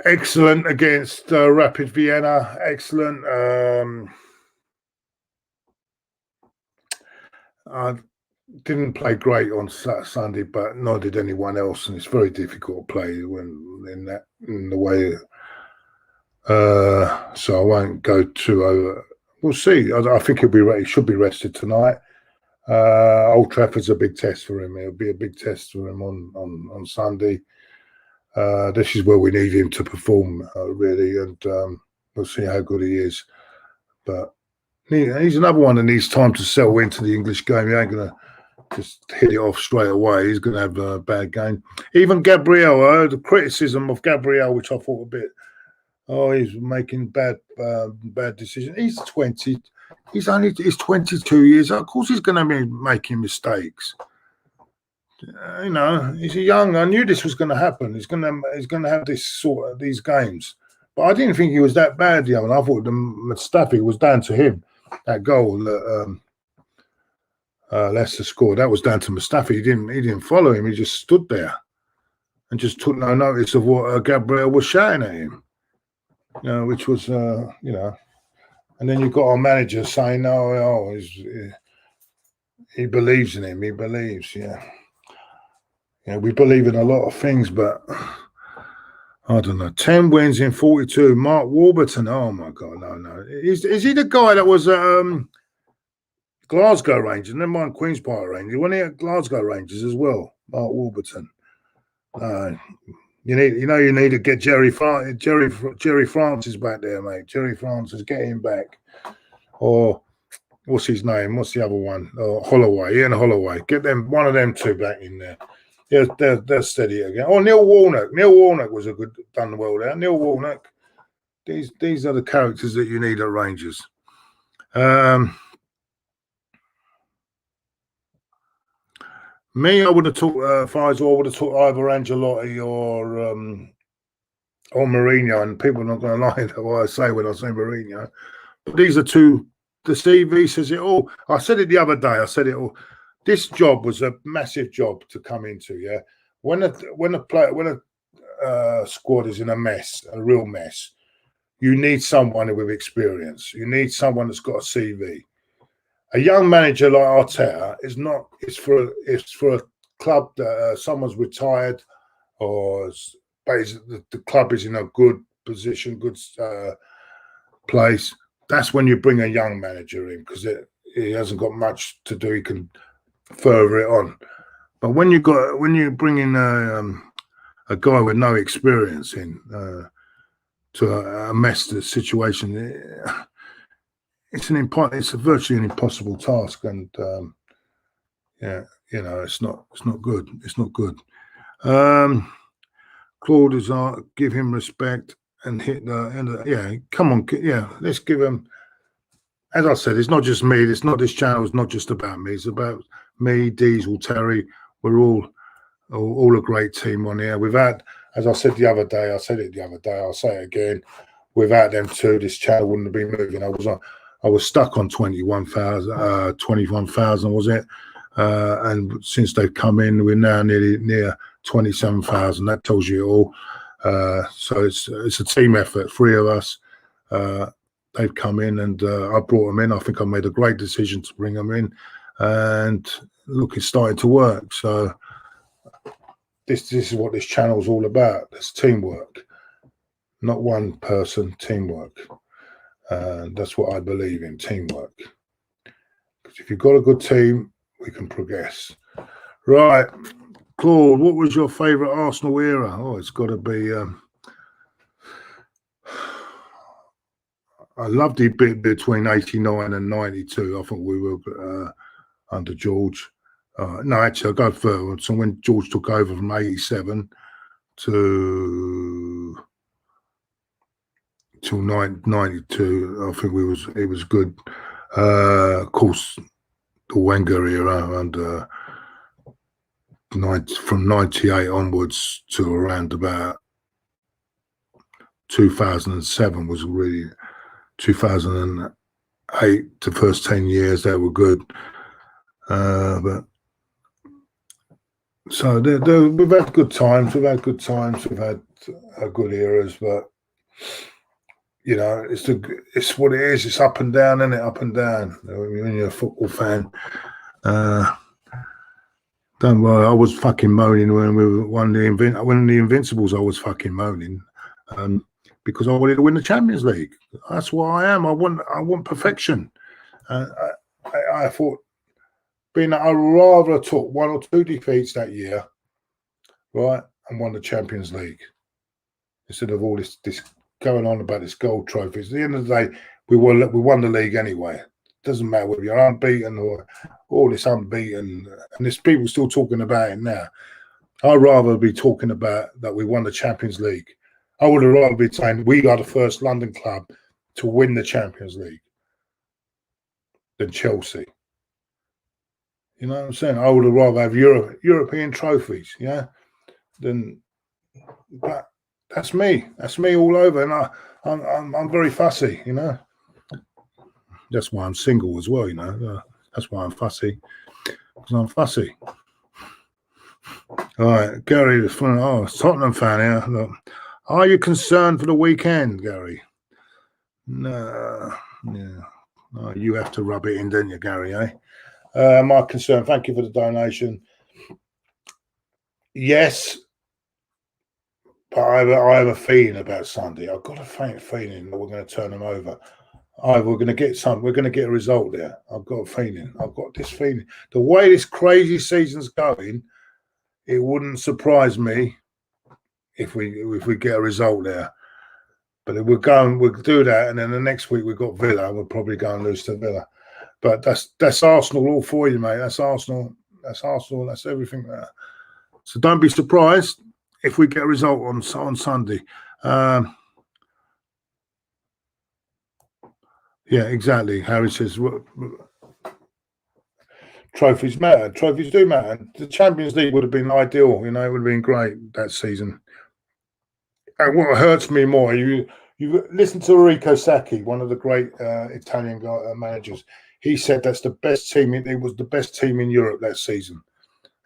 [SPEAKER 1] Excellent against Rapid Vienna. Excellent. I didn't play great on Sunday, but nor did anyone else, and it's very difficult to play when in the way. So I won't go too over. We'll see. I think he'll be ready. He should be rested tonight. Old Trafford's a big test for him. It'll be a big test for him on Sunday. This is where we need him to perform, really, and we'll see how good he is. But he's another one that needs time to settle into the English game. He ain't going to just hit it off straight away. He's going to have a bad game. Even Gabriel, I heard the criticism of Gabriel, which I thought a bit, he's making bad decisions. He's 20. He's 22 years old. Of course he's going to be making mistakes. You know, he's young. I knew this was going to happen. He's going to have this sort of these games. But I didn't think he was that bad, young. And I thought the Mustafi was down to him. That goal that Leicester scored, that was down to Mustafi. He didn't follow him. He just stood there and just took no notice of what Gabriel was shouting at him. You know, which was you know. And then you've got our manager saying, "Oh, he believes in him. He believes, yeah." Yeah, we believe in a lot of things, but I don't know. 10 wins in 42. Mark Warburton. Oh my God, no. Is he the guy that was Glasgow Rangers? Never mind Queen's Park Rangers. Wasn't he at Glasgow Rangers as well? Mark Warburton. You need to get Jerry Francis back there, mate. Jerry Francis, get him back. Or what's his name? What's the other one? Holloway, Ian Holloway. Get them, one of them two back in there. Yeah, they're steady again. Oh, Neil Warnock. Neil Warnock was done well there. Neil Warnock. These are the characters that you need at Rangers. Me, I would have talked Faisal. I would have talked either Ancelotti or Mourinho. And people are not going to like what I say when I say Mourinho. But these are two. The CV says it all. I said it the other day. I said it all. This job was a massive job to come into. Yeah, when a squad is in a mess, a real mess, you need someone with experience. You need someone that's got a CV. A young manager like Arteta is not. It's for a club that someone's retired, or the club is in a good position, good place. That's when you bring a young manager in, because he hasn't got much to do. He can further it on. But when you bring in a guy with no experience in to a messed situation, it's a virtually an impossible task, and yeah, you know, it's not good. It's not good. Claude is give him respect and hit the end of yeah. Come on, yeah, let's give him. As I said, it's not just me. It's not this channel. It's not just about me. It's about me, Diesel, Terry. We're all a great team on here. Without, as I said the other day, I'll say it again. Without them two, this channel wouldn't have been moving. I was stuck on 21,000 was it? And since they've come in, we're now near 27,000. That tells you it all. So it's a team effort. 3 of us. They've come in, and I brought them in. I think I made a great decision to bring them in, and look, it's starting to work. So this is what this channel is all about. It's teamwork, not one person. Teamwork. That's what I believe in. Teamwork. Because if you've got a good team, we can progress. Right, Claude. What was your favourite Arsenal era? Oh, it's got to be. I loved the bit between 89 and 92. I thought we were under George. No, actually, I'll go further. So when George took over from 87 to 92, I think it was good. Of course, the Wenger era under from 98 onwards to around about 2007 was really. 2008, the first 10 years, they were good. But so we've had good times. We've had good good eras. But you know, it's what it is. It's up and down, isn't it? Up and down. When you're a football fan, don't worry. I was fucking moaning when we won the Invincibles. I was fucking moaning. Because I wanted to win the Champions League. That's what I am. I want perfection. I thought, being that I rather took 1 or 2 defeats that year, right, and won the Champions League instead of all this going on about this gold trophies. At the end of the day, we won the league anyway. It doesn't matter whether you're unbeaten or all this unbeaten, and there's people still talking about it now. I'd rather be talking about that we won the Champions League. I would have rather been saying we are the first London club to win the Champions League than Chelsea. You know what I'm saying? I would have rather have European trophies, yeah, than. But that's me. That's me all over, and I'm very fussy, you know. That's why I'm single as well, you know. That's why I'm fussy, because I'm fussy. All right, Gary, Tottenham fan here. Look, are you concerned for the weekend, Gary? No, yeah. Oh, you have to rub it in, don't you, Gary? My concern. Thank you for the donation. Yes, but I have a feeling about Sunday. I've got a faint feeling that we're going to turn them over. We're going to get We're going to get a result there. I've got a feeling. I've got this feeling. The way this crazy season's going, it wouldn't surprise me if we get a result there. But we'll do that, and then the next week we've got Villa. We'll probably go and lose to Villa. But that's Arsenal all for you, mate. That's Arsenal. That's Arsenal. That's everything there. So don't be surprised if we get a result on Sunday. Yeah, exactly. Harry says trophies matter. Trophies do matter. The Champions League would have been ideal. You know, it would have been great that season. And what hurts me more, you listen to Enrico Sacchi, one of the great Italian managers. He said that's the best team. It was the best team in Europe that season,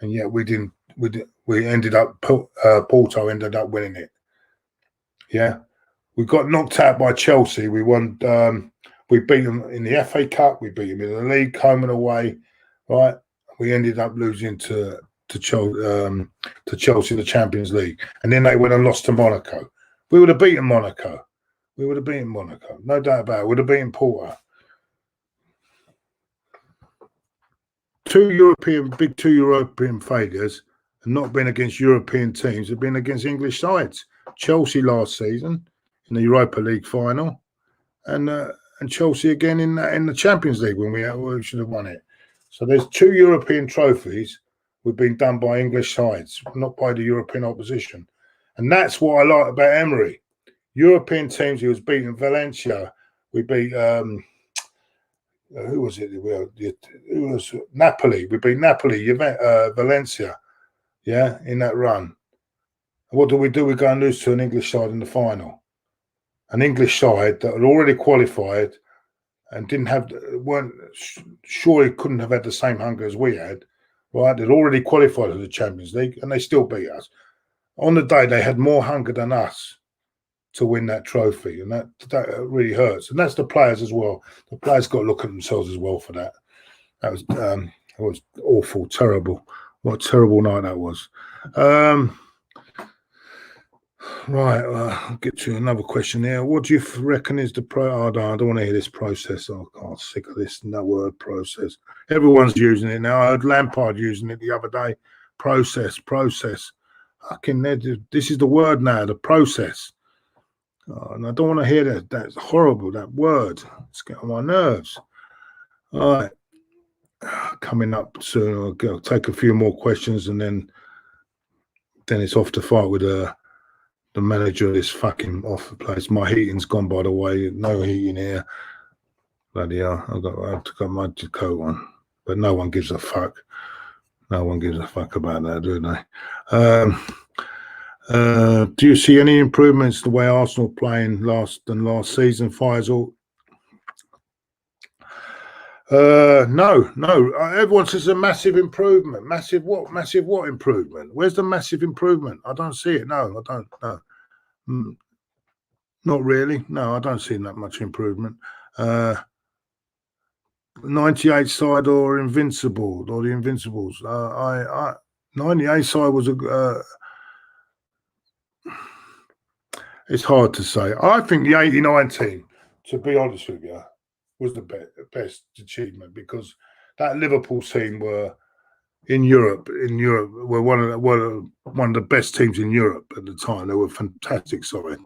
[SPEAKER 1] and yet we didn't. We ended up. Porto ended up winning it. Yeah, we got knocked out by Chelsea. We won. We beat them in the FA Cup. We beat them in the league, home and away. Right. We ended up losing to Chelsea, the Champions League, and then they went and lost to Monaco. We would have beaten Monaco. No doubt about it. We would have beaten Porto. Two European failures and not been against European teams have been against English sides. Chelsea last season in the Europa League final, and Chelsea again in the Champions League when we should have won it. So there's two European trophies we've been done by English sides, not by the European opposition. And that's what I like about Emery. European teams, he was beating Valencia. We beat who was it? Who was Napoli? We beat Napoli, Valencia, yeah, in that run. What do? We go and lose to an English side in the final. An English side that had already qualified and weren't sure he couldn't have had the same hunger as we had, right? They'd already qualified for the Champions League and they still beat us. On the day, they had more hunger than us to win that trophy, and that really hurts. And that's the players as well. The players got to look at themselves as well for that. That was awful, terrible. What a terrible night that was. Right, I'll get to another question here. What do you reckon is the I don't want to hear this process. I'm sick of this word process. Everyone's using it now. I heard Lampard using it the other day. Process. Fucking, this is the word now, the process. And I don't want to hear that. That's horrible, that word. It's getting on my nerves. All right. Coming up soon. I'll take a few more questions and then it's off to fight with the manager of this fucking off place. My heating's gone, by the way. No heating here. Bloody hell. I've got my coat on. But no one gives a fuck. No one gives a fuck about that, do they? Do you see any improvements the way Arsenal playing last season, Faisal? No. Everyone says a massive improvement. Massive what? Massive what improvement? Where's the massive improvement? I don't see it. No, I don't. No. Not really. No, I don't see that much improvement. 98 side or Invincible or the Invincibles. 98 side was it's hard to say. I think the 89 team, to be honest with you, was the best achievement because that Liverpool team were in Europe. Were one of the best teams in Europe at the time. They were fantastic side,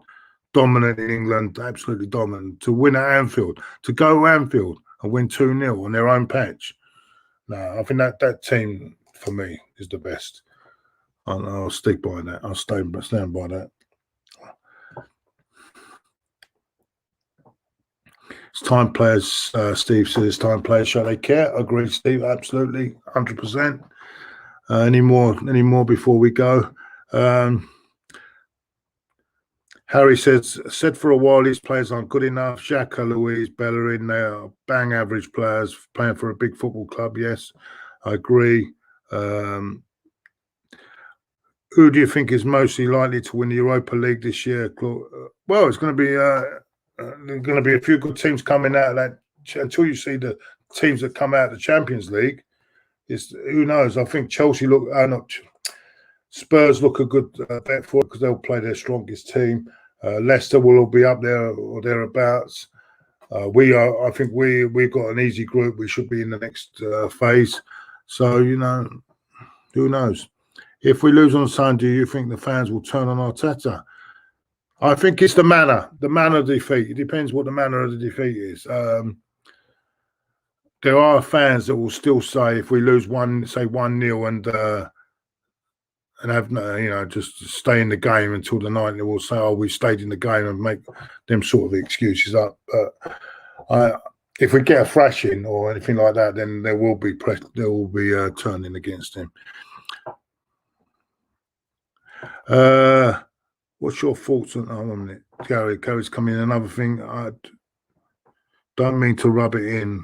[SPEAKER 1] dominant in England, absolutely dominant. To win at Anfield, to go to Anfield and win 2-0 on their own patch. No, I think that team for me is the best. I'll stick by that. I'll stand by that. It's time players. Steve says it's time players show they care. Agreed, Steve. Absolutely, 100%. Any more before we go? Harry said for a while these players aren't good enough. Xhaka, Luiz, Bellerin, they are bang average players playing for a big football club. Yes, I agree. Who do you think is mostly likely to win the Europa League this year, Claude? Well, it's going to be a few good teams coming out of that. Until you see the teams that come out of the Champions League, who knows? I think Chelsea Spurs look a good bet for it because they'll play their strongest team. Leicester will all be up there or thereabouts. I think we've got an easy group. We should be in the next phase. So, who knows? If we lose on Sunday, do you think the fans will turn on Arteta? I think it's the manner of defeat. It depends what the manner of the defeat is. There are fans that will still say if we lose 1-0 and have just stay in the game until the night, they will say, "Oh, we stayed in the game," and make them sort of excuses up. But if we get a thrashing or anything like that, then there will be turning against him. What's your thoughts on? Oh, 1 minute, Gary's coming in. Another thing, I don't mean to rub it in.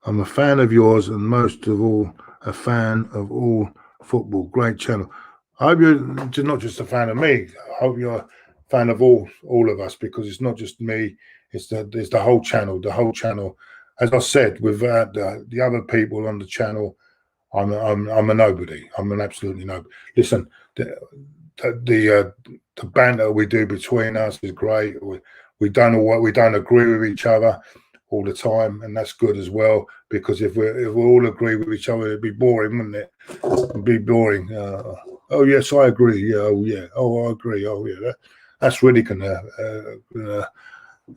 [SPEAKER 1] I'm a fan of yours, and most of all, a fan of all football. Great channel. I hope you're not just a fan of me. I hope you're a fan of all of us, because it's not just me. It's the whole channel. The whole channel. As I said, without the other people on the channel, I'm a nobody. I'm an absolutely nobody. Listen, the banter we do between us is great. We don't agree with each other all the time, and that's good as well, because if we all agree with each other, it'd be boring, wouldn't it? It'd be boring. Oh yes, I agree. Yeah, oh yeah. Oh, I agree. Oh yeah. That's really gonna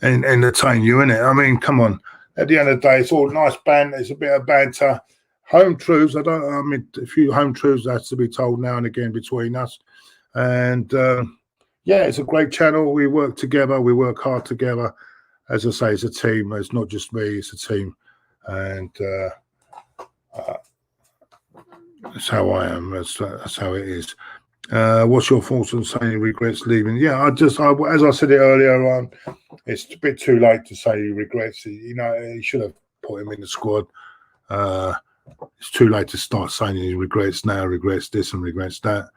[SPEAKER 1] entertain you, isn't it? I mean, come on. At the end of the day, it's all nice banter. It's a bit of banter. Home truths. A few home truths has to be told now and again between us. And yeah, it's a great channel. We work together. We work hard together. As I say, it's a team. It's not just me. It's a team, and that's how I am. That's how it is. What's your thoughts on saying he regrets leaving? Yeah, as I said it earlier on, it's a bit too late to say he regrets. He should have put him in the squad. It's too late to start saying he regrets now, regrets this and regrets that.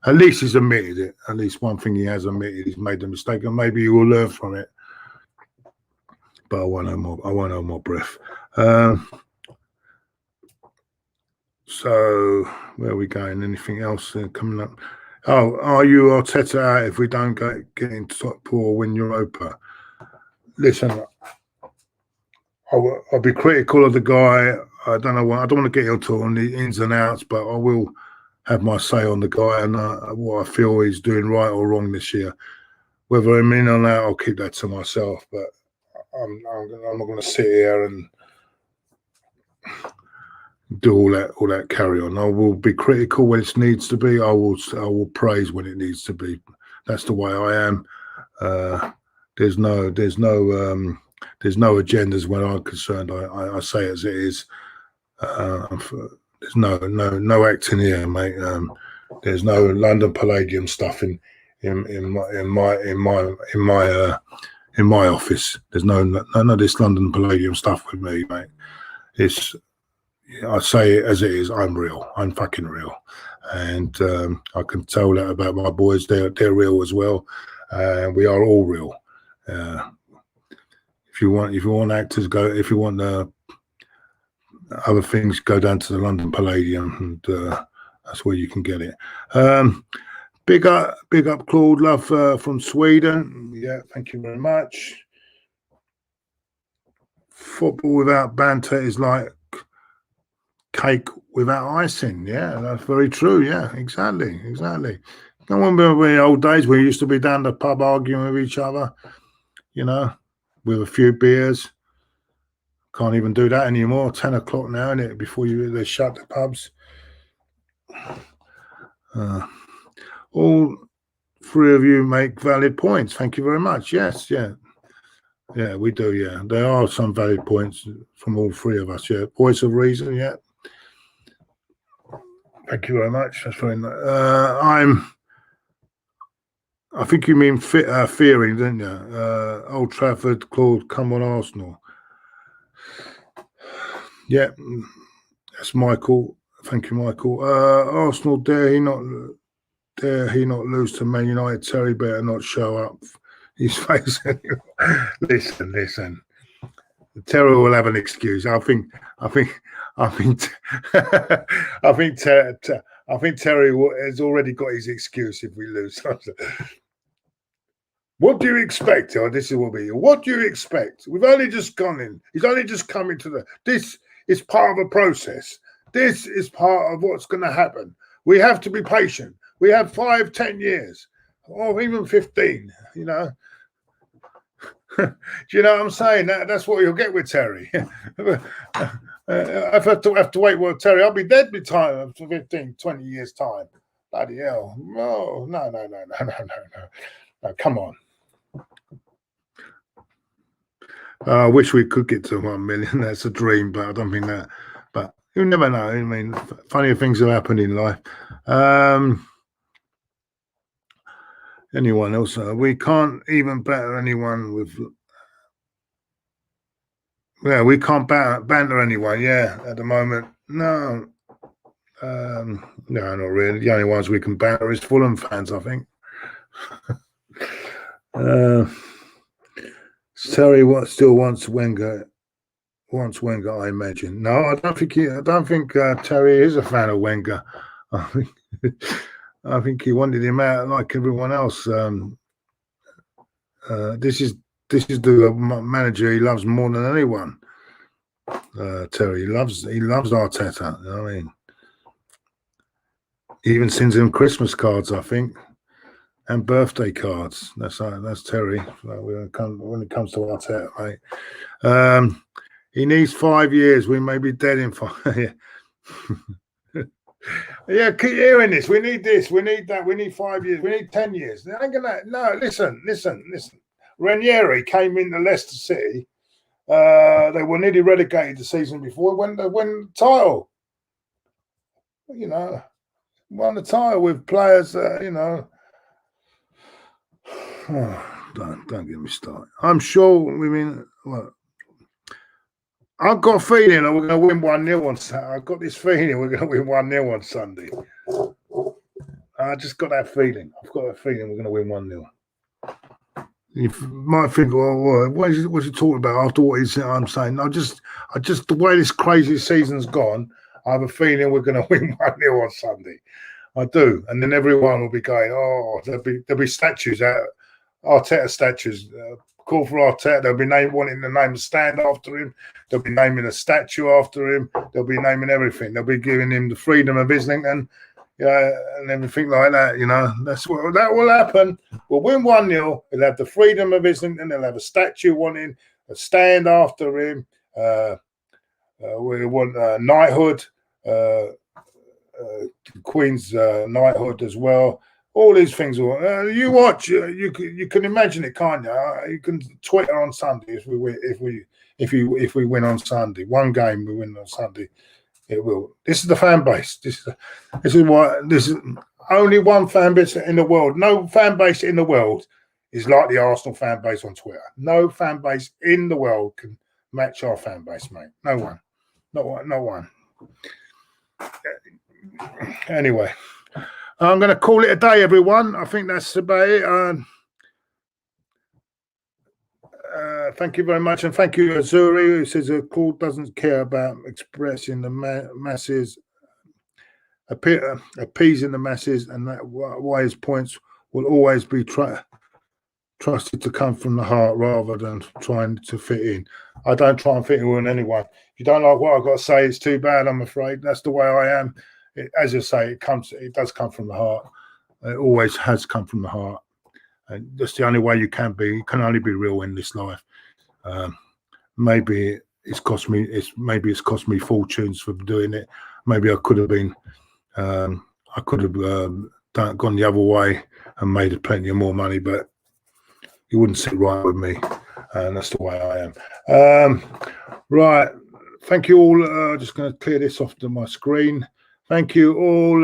[SPEAKER 1] At least he's admitted it. At least one thing he has admitted, he's made the mistake, and maybe he will learn from it. But I won't hold my breath. So where are we going? Anything else coming up? Oh, are you Arteta out if we don't get into top 4 win Europa? Listen, I'll be critical of the guy. I don't want to get into on the ins and outs, but I will have my say on the guy and what I feel he's doing right or wrong this year. Whether I'm in or out, I'll keep that to myself. But I'm not going to sit here and do all that carry on. I will be critical when it needs to be. I will praise when it needs to be. That's the way I am. There's no agendas when I'm concerned. I say as it is. There's no acting here, mate. There's no London Palladium stuff in my office. There's none of this London Palladium stuff with me, mate. I say it as it is. I'm real. I'm fucking real, and I can tell that about my boys. They're real as well. We are all real. If you want actors, go. If you want other things, go down to the London Palladium, and that's where you can get it. Big up, Claude. Love from Sweden. Yeah, thank you very much. Football without banter is like cake without icing. Yeah, that's very true. Yeah, exactly. I remember in the old days we used to be down the pub arguing with each other, with a few beers. Can't even do that anymore. 10 o'clock now, isn't it? Before they shut the pubs. All 3 of you make valid points. Thank you very much. Yes, yeah. Yeah, we do. Yeah, there are some valid points from all three of us. Yeah, voice of reason. Yeah. Thank you very much. That's very nice. I think you mean fearing, didn't you? Old Trafford, Claude, come on, Arsenal. Yeah, that's Michael. Thank you, Michael. Arsenal, dare he not lose to Man United? Terry better not show up. His face. Listen. Terry will have an excuse. I think I think Terry has already got his excuse if we lose. What do you expect? Oh, this is what we. What do you expect? We've only just gone in. He's only just come into the. This is part of a process. This is part of what's going to happen. We have to be patient. We have 5, 10 years, or even 15. You know. Do you know what I'm saying? That's what you'll get with Terry. I have to wait. Well, Terry, I'll be dead by time for 15, 20 years time. Bloody hell! No. Come on. I wish we could get to 1 million. That's a dream, but I don't think that. But you never know. I mean, funny things have happened in life. Anyone else? We can't even batter anyone with. Yeah, we can't banter anyone. Yeah, at the moment, no. No, not really. The only ones we can banter is Fulham fans, I think. Terry still wants Wenger. I imagine. No, I don't think Terry is a fan of Wenger. I think he wanted him out like everyone else. This is the manager he loves more than anyone. Terry, he loves Arteta. You know what I mean, he even sends him Christmas cards, I think, and birthday cards. That's Terry. When it comes to Arteta, mate. He needs 5 years. We may be dead in 5. Yeah, keep hearing this. We need this. We need that. We need 5 years. We need 10 years. They ain't gonna. No, listen. Ranieri came into Leicester City. They were nearly relegated the season before when they won the title. You know, won the title with players. You know. Oh, don't get me started. I'm sure. I mean, look, I've got a feeling we're going to win 1-0 on Saturday. I've got this feeling we're going to win 1-0 on Sunday. I just got that feeling. I've got that feeling we're going to win 1-0. You might think, well, what's he talking about after what I'm saying? I just the way this crazy season's gone, I have a feeling we're going to win 1-0 on Sunday. I do, and then everyone will be going, oh, there'll be statues out, Arteta statues. Call for Arteta. They'll be wanting to name a stand after him. They'll be naming a statue after him. They'll be naming everything. They'll be giving him the freedom of Islington, and everything like that. You know, that's what that will happen. We'll win 1-0. He'll have the freedom of Islington. They'll have a statue wanting a stand after him. We want knighthood, Queen's knighthood as well. All these things. You watch. You can imagine it, can't you? You can Twitter on Sunday if we win on Sunday. One game we win on Sunday, it will. This is the fan base. This is only one fan base in the world. No fan base in the world is like the Arsenal fan base on Twitter. No fan base in the world can match our fan base, mate. No one. Not one. Anyway. I'm going to call it a day, everyone. I think that's about it. Thank you very much. And thank you, Azuri, who says Claude doesn't care about expressing the masses, appeasing the masses, and that why his points will always be trusted to come from the heart rather than trying to fit in. I don't try and fit in with anyone. If you don't like what I've got to say, it's too bad, I'm afraid. That's the way I am. As you say, it does come from the heart. It always has come from the heart. And that's the only way you can be. You can only be real in this life. Maybe it's cost me fortunes for doing it. Maybe I could have been. I could have gone the other way and made plenty of more money, but it wouldn't sit right with me. and that's the way I am. Right. Thank you all. Just going to clear this off to my screen. Thank you all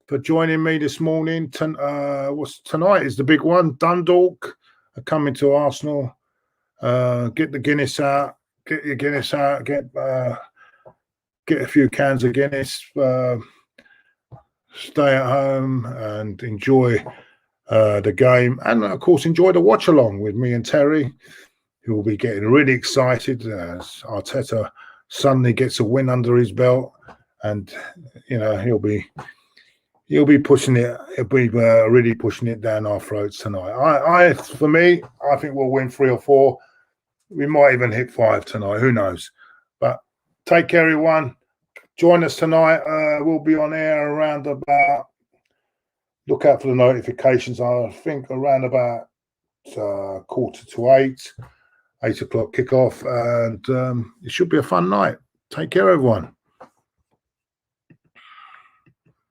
[SPEAKER 1] for joining me this morning. Tonight is the big one. Dundalk are coming to Arsenal. Get the Guinness out. Get your Guinness out. Get a few cans of Guinness. Stay at home and enjoy the game, and of course enjoy the watch along with me and Terry, who will be getting really excited as Arteta suddenly gets a win under his belt, and he'll be pushing it. He'll be really pushing it down our throats tonight. For me, I think we'll win 3 or 4. We might even hit 5 tonight. Who knows? But take care, everyone. Join us tonight. We'll be on air around about. Look out for the notifications. I think around about 7:45, 8 o'clock kickoff, and it should be a fun night. Take care, everyone.